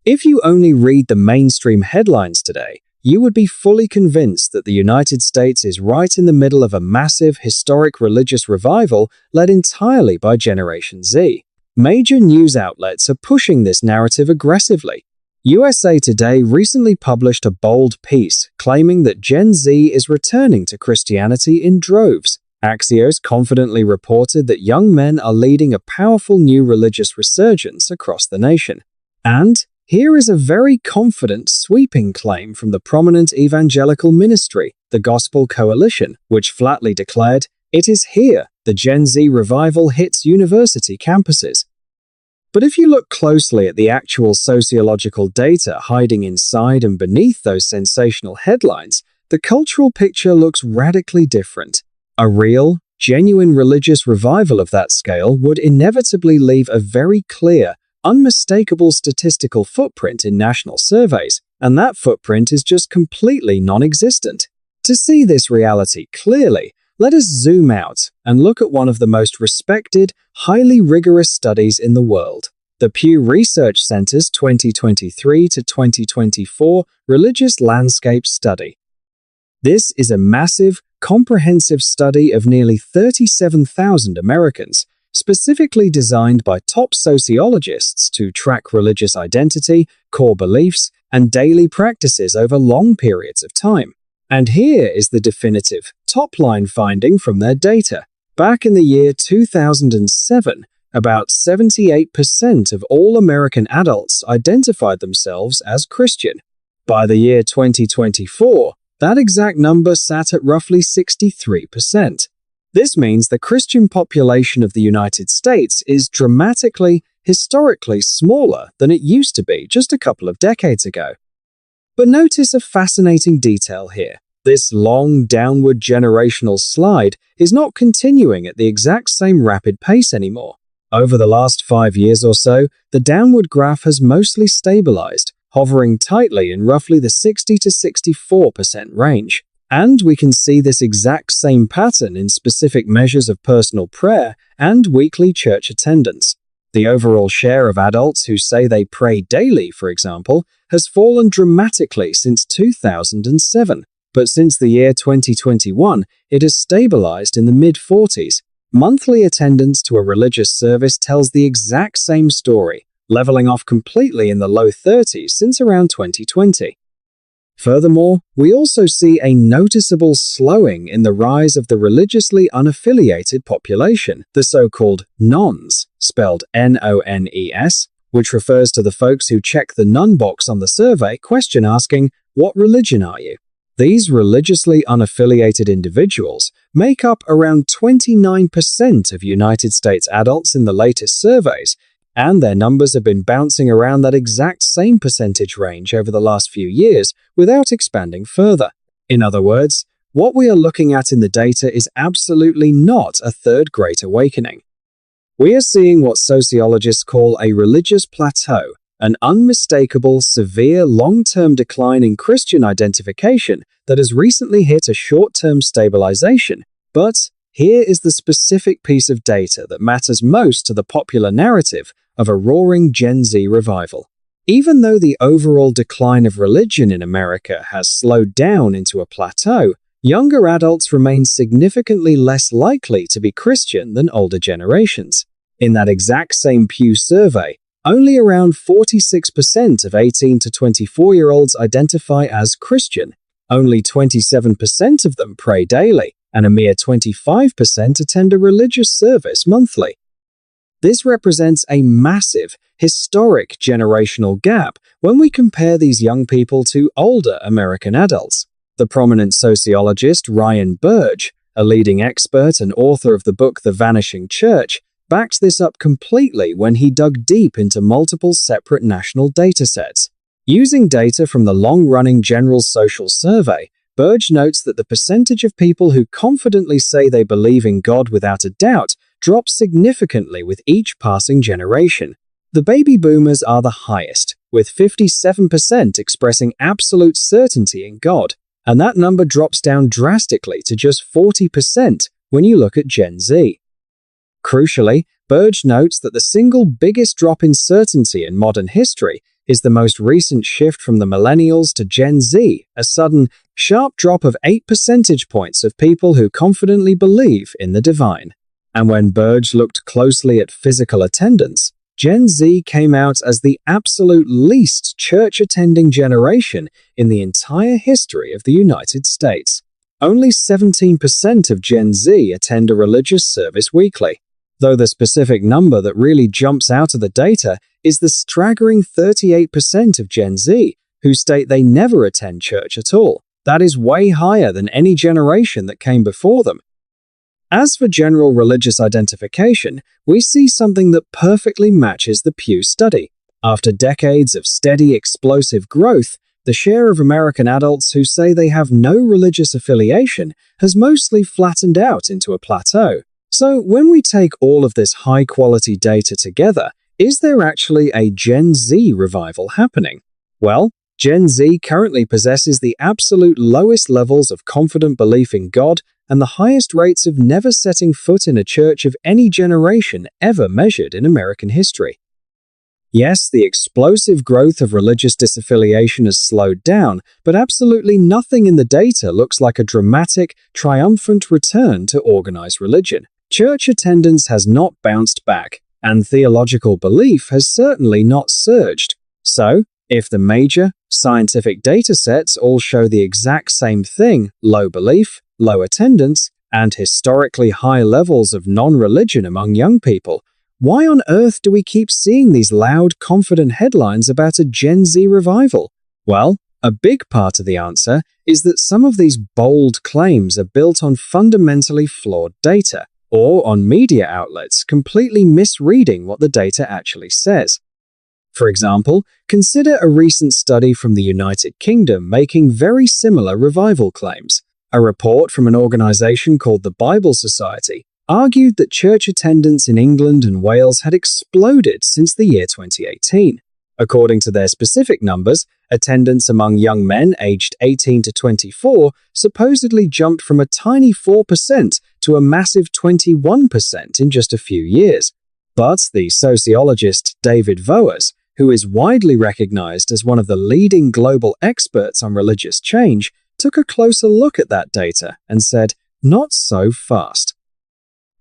If you only read the mainstream headlines today, you would be fully convinced that the United States is right in the middle of a massive historic religious revival led entirely by Generation Z. Major news outlets are pushing this narrative aggressively. USA Today recently published a bold piece claiming that Gen Z is returning to Christianity in droves. Axios confidently reported that young men are leading a powerful new religious resurgence across the nation. And here is a very confident, sweeping claim from the prominent evangelical ministry, the Gospel Coalition, which flatly declared, "It is here the Gen Z revival hits university campuses." But if you look closely at the actual sociological data hiding inside and beneath those sensational headlines, the cultural picture looks radically different. A real, genuine religious revival of that scale would inevitably leave a very clear, unmistakable statistical footprint in national surveys, and that footprint is just completely non-existent. To see this reality clearly, let us zoom out and look at one of the most respected, highly rigorous studies in the world, the Pew Research Center's 2023 to 2024 Religious Landscape Study. This is a massive, comprehensive study of nearly 37,000 Americans, specifically designed by top sociologists to track religious identity, core beliefs, and daily practices over long periods of time. And here is the definitive, top-line finding from their data. Back in the year 2007, about 78% of all American adults identified themselves as Christian. By the year 2024, that exact number sat at roughly 63%. This means the Christian population of the United States is dramatically, historically smaller than it used to be just a couple of decades ago. But notice a fascinating detail here. This long, downward generational slide is not continuing at the exact same rapid pace anymore. Over the last 5 years or so, the downward graph has mostly stabilized, hovering tightly in roughly the 60 to 64% range. And we can see this exact same pattern in specific measures of personal prayer and weekly church attendance. The overall share of adults who say they pray daily, for example, has fallen dramatically since 2007. But since the year 2021, it has stabilized in the mid-40s. Monthly attendance to a religious service tells the exact same story, leveling off completely in the low 30s since around 2020. Furthermore, we also see a noticeable slowing in the rise of the religiously unaffiliated population, the so-called nones, spelled N-O-N-E-S, which refers to the folks who check the none box on the survey question asking, "What religion are you?" These religiously unaffiliated individuals make up around 29% of United States adults in the latest surveys, and their numbers have been bouncing around that exact same percentage range over the last few years without expanding further. In other words, what we are looking at in the data is absolutely not a third Great Awakening. We are seeing what sociologists call a religious plateau, an unmistakable, severe, long-term decline in Christian identification that has recently hit a short-term stabilization. But here is the specific piece of data that matters most to the popular narrative of a roaring Gen Z revival. Even though the overall decline of religion in America has slowed down into a plateau, younger adults remain significantly less likely to be Christian than older generations. In that exact same Pew survey, only around 46% of 18 to 24-year-olds identify as Christian. Only 27% of them pray daily, and a mere 25% attend a religious service monthly. This represents a massive, historic generational gap when we compare these young people to older American adults. The prominent sociologist Ryan Burge, a leading expert and author of the book The Vanishing Church, backed this up completely when he dug deep into multiple separate national datasets. Using data from the long-running General Social Survey, Burge notes that the percentage of people who confidently say they believe in God without a doubt drops significantly with each passing generation. The baby boomers are the highest, with 57% expressing absolute certainty in God, and that number drops down drastically to just 40% when you look at Gen Z. Crucially, Burge notes that the single biggest drop in certainty in modern history is the most recent shift from the millennials to Gen Z, a sudden, sharp drop of 8 percentage points of people who confidently believe in the divine. And when Burge looked closely at physical attendance, Gen Z came out as the absolute least church-attending generation in the entire history of the United States. Only 17% of Gen Z attend a religious service weekly, though the specific number that really jumps out of the data is the staggering 38% of Gen Z who state they never attend church at all. That is way higher than any generation that came before them. As for general religious identification, we see something that perfectly matches the Pew study. After decades of steady, explosive growth, the share of American adults who say they have no religious affiliation has mostly flattened out into a plateau. So when we take all of this high-quality data together, is there actually a Gen Z revival happening? Well, Gen Z currently possesses the absolute lowest levels of confident belief in God and the highest rates of never setting foot in a church of any generation ever measured in American history. Yes, the explosive growth of religious disaffiliation has slowed down, but absolutely nothing in the data looks like a dramatic, triumphant return to organized religion. Church attendance has not bounced back, and theological belief has certainly not surged. So, if the major, scientific data sets all show the exact same thing, low belief, low attendance, and historically high levels of non-religion among young people, why on earth do we keep seeing these loud, confident headlines about a Gen Z revival? Well, a big part of the answer is that some of these bold claims are built on fundamentally flawed data, or on media outlets completely misreading what the data actually says. For example, consider a recent study from the United Kingdom making very similar revival claims. A report from an organization called the Bible Society argued that church attendance in England and Wales had exploded since the year 2018. According to their specific numbers, attendance among young men aged 18 to 24 supposedly jumped from a tiny 4% to a massive 21% in just a few years. But the sociologist David Voas, who is widely recognized as one of the leading global experts on religious change, took a closer look at that data and said, "Not so fast."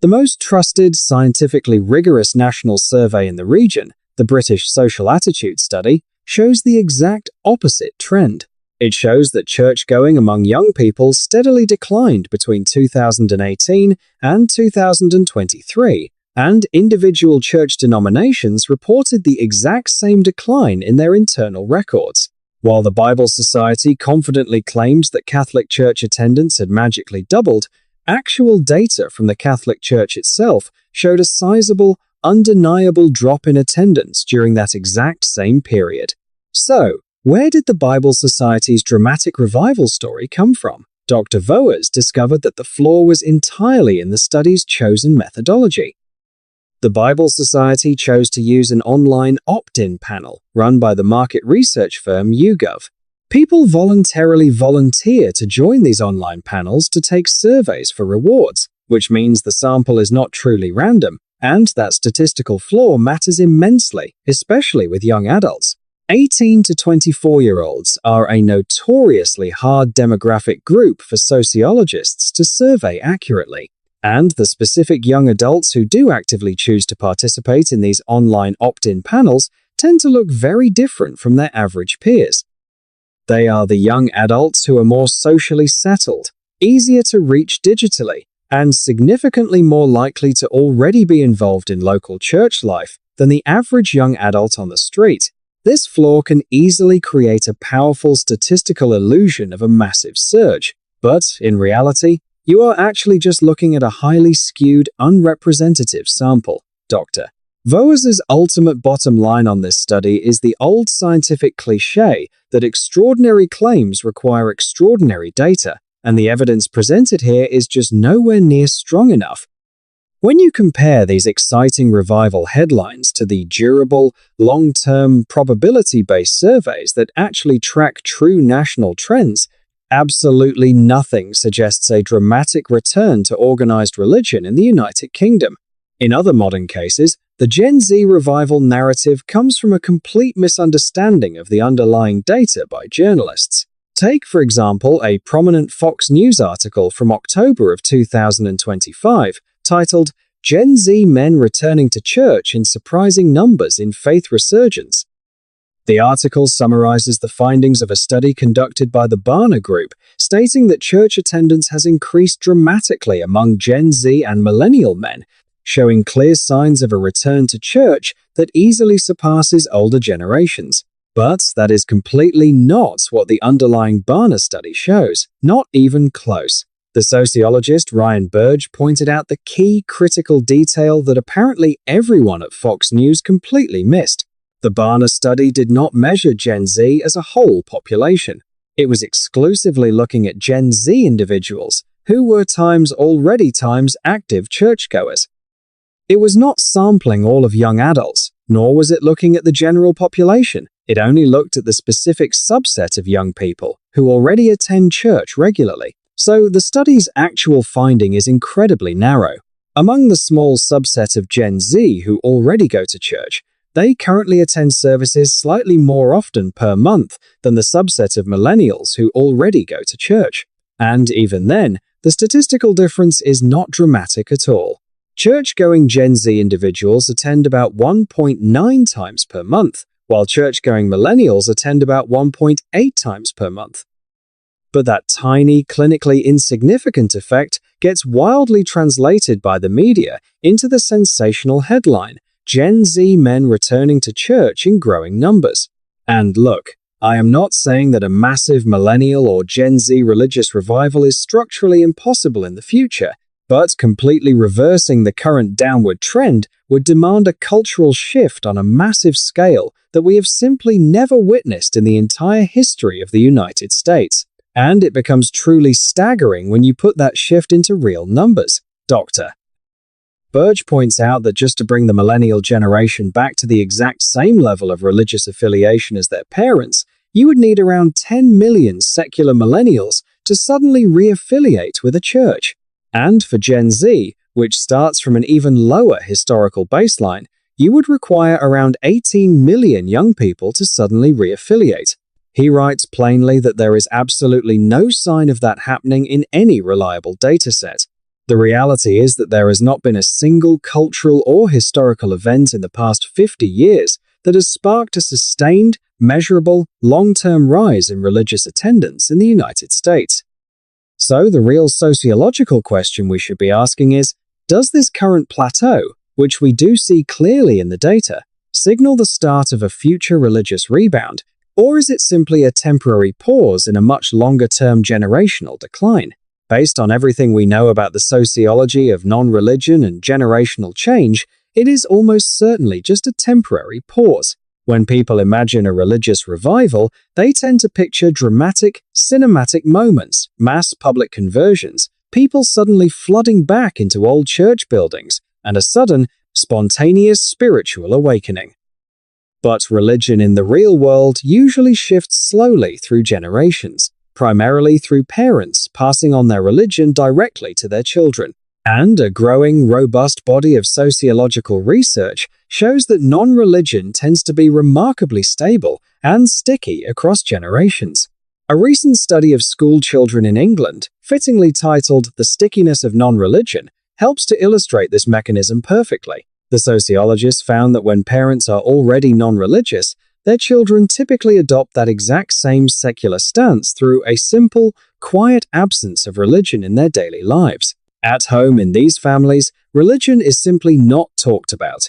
The most trusted, scientifically rigorous national survey in the region, the British Social Attitude Study, shows the exact opposite trend. It shows that church-going among young people steadily declined between 2018 and 2023, and individual church denominations reported the exact same decline in their internal records. While the Bible Society confidently claimed that Catholic Church attendance had magically doubled, actual data from the Catholic Church itself showed a sizable, undeniable drop in attendance during that exact same period. So, where did the Bible Society's dramatic revival story come from? Dr. Voas discovered that the flaw was entirely in the study's chosen methodology. The Bible Society chose to use an online opt-in panel run by the market research firm YouGov. People voluntarily volunteer to join these online panels to take surveys for rewards, which means the sample is not truly random, and that statistical flaw matters immensely, especially with young adults. 18 to 24-year-olds are a notoriously hard demographic group for sociologists to survey accurately, and the specific young adults who do actively choose to participate in these online opt-in panels tend to look very different from their average peers. They are the young adults who are more socially settled, easier to reach digitally, and significantly more likely to already be involved in local church life than the average young adult on the street. This flaw can easily create a powerful statistical illusion of a massive surge, but in reality, you are actually just looking at a highly skewed, unrepresentative sample. Dr. Voas's ultimate bottom line on this study is the old scientific cliché that extraordinary claims require extraordinary data, and the evidence presented here is just nowhere near strong enough. When you compare these exciting revival headlines to the durable, long-term, probability-based surveys that actually track true national trends, absolutely nothing suggests a dramatic return to organized religion in the United Kingdom. In other modern cases, The Gen Z revival narrative comes from a complete misunderstanding of the underlying data by journalists. Take, for example, a prominent Fox News article from October of 2025 titled "Gen Z Men Returning to Church in Surprising Numbers in Faith Resurgence." The article summarizes the findings of a study conducted by the Barna Group, stating that church attendance has increased dramatically among Gen Z and millennial men, showing clear signs of a return to church that easily surpasses older generations. But that is completely not what the underlying Barna study shows, not even close. The sociologist Ryan Burge pointed out the key critical detail that apparently everyone at Fox News completely missed. The Barna study did not measure Gen Z as a whole population. It was exclusively looking at Gen Z individuals, who were already active churchgoers. It was not sampling all of young adults, nor was it looking at the general population. It only looked at the specific subset of young people who already attend church regularly. So the study's actual finding is incredibly narrow. Among the small subset of Gen Z who already go to church, they currently attend services slightly more often per month than the subset of millennials who already go to church. And even then, the statistical difference is not dramatic at all. Church-going Gen Z individuals attend about 1.9 times per month, while church-going millennials attend about 1.8 times per month. But that tiny, clinically insignificant effect gets wildly translated by the media into the sensational headline, "Gen Z men returning to church in growing numbers." And look, I am not saying that a massive millennial or Gen Z religious revival is structurally impossible in the future, but completely reversing the current downward trend would demand a cultural shift on a massive scale that we have simply never witnessed in the entire history of the United States. And it becomes truly staggering when you put that shift into real numbers. Dr. Burge points out that just to bring the millennial generation back to the exact same level of religious affiliation as their parents, you would need around 10 million secular millennials to suddenly re-affiliate with a church. And for Gen Z, which starts from an even lower historical baseline, you would require around 18 million young people to suddenly re-affiliate. He writes plainly that there is absolutely no sign of that happening in any reliable dataset. The reality is that there has not been a single cultural or historical event in the past 50 years that has sparked a sustained, measurable, long-term rise in religious attendance in the United States. So the real sociological question we should be asking is, does this current plateau, which we do see clearly in the data, signal the start of a future religious rebound, or is it simply a temporary pause in a much longer-term generational decline? Based on everything we know about the sociology of non-religion and generational change, it is almost certainly just a temporary pause. When people imagine a religious revival, they tend to picture dramatic, cinematic moments, mass public conversions, people suddenly flooding back into old church buildings, and a sudden, spontaneous spiritual awakening. But religion in the real world usually shifts slowly through generations, primarily through parents passing on their religion directly to their children. And a growing, robust body of sociological research shows that non-religion tends to be remarkably stable and sticky across generations. A recent study of school children in England, fittingly titled "The Stickiness of Non-Religion," helps to illustrate this mechanism perfectly. The sociologists found that when parents are already non-religious, their children typically adopt that exact same secular stance through a simple, quiet absence of religion in their daily lives. At home in these families, religion is simply not talked about.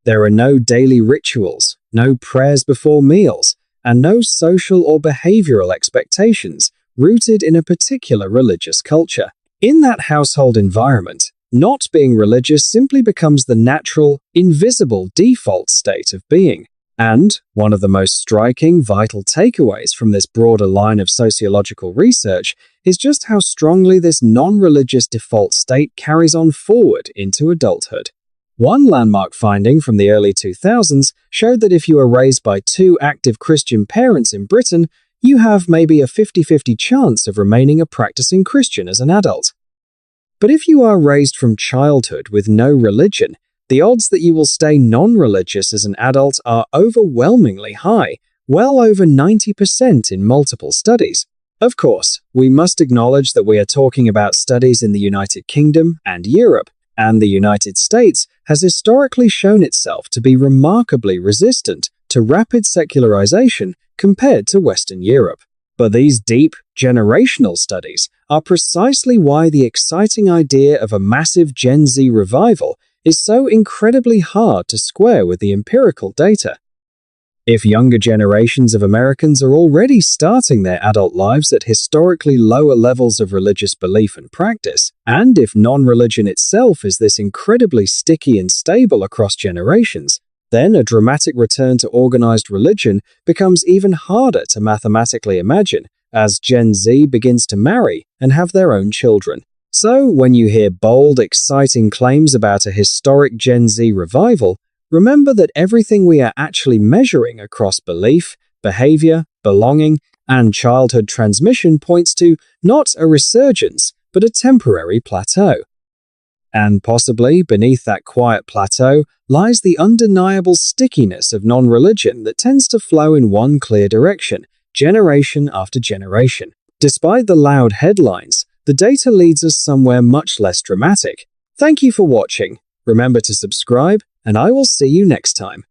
There are no daily rituals, no prayers before meals, and no social or behavioral expectations rooted in a particular religious culture. In that household environment, not being religious simply becomes the natural, invisible default state of being. And one of the most striking, vital takeaways from this broader line of sociological research is just how strongly this non-religious default state carries on forward into adulthood. One landmark finding from the early 2000s showed that if you are raised by two active Christian parents in Britain, you have maybe a 50-50 chance of remaining a practicing Christian as an adult. But if you are raised from childhood with no religion, The odds that you will stay non-religious as an adult are overwhelmingly high, well over 90% in multiple studies. Of course, we must acknowledge that we are talking about studies in the United Kingdom and Europe, and the United States has historically shown itself to be remarkably resistant to rapid secularization compared to Western Europe. But these deep, generational studies are precisely why the exciting idea of a massive Gen Z revival is so incredibly hard to square with the empirical data. If younger generations of Americans are already starting their adult lives at historically lower levels of religious belief and practice, and if non-religion itself is this incredibly sticky and stable across generations, then a dramatic return to organized religion becomes even harder to mathematically imagine as Gen Z begins to marry and have their own children. So, when you hear bold, exciting claims about a historic Gen Z revival, remember that everything we are actually measuring across belief, behavior, belonging, and childhood transmission points to not a resurgence, but a temporary plateau. And possibly beneath that quiet plateau lies the undeniable stickiness of non-religion that tends to flow in one clear direction, generation after generation. Despite the loud headlines, the data leads us somewhere much less dramatic. Thank you for watching. Remember to subscribe, and I will see you next time.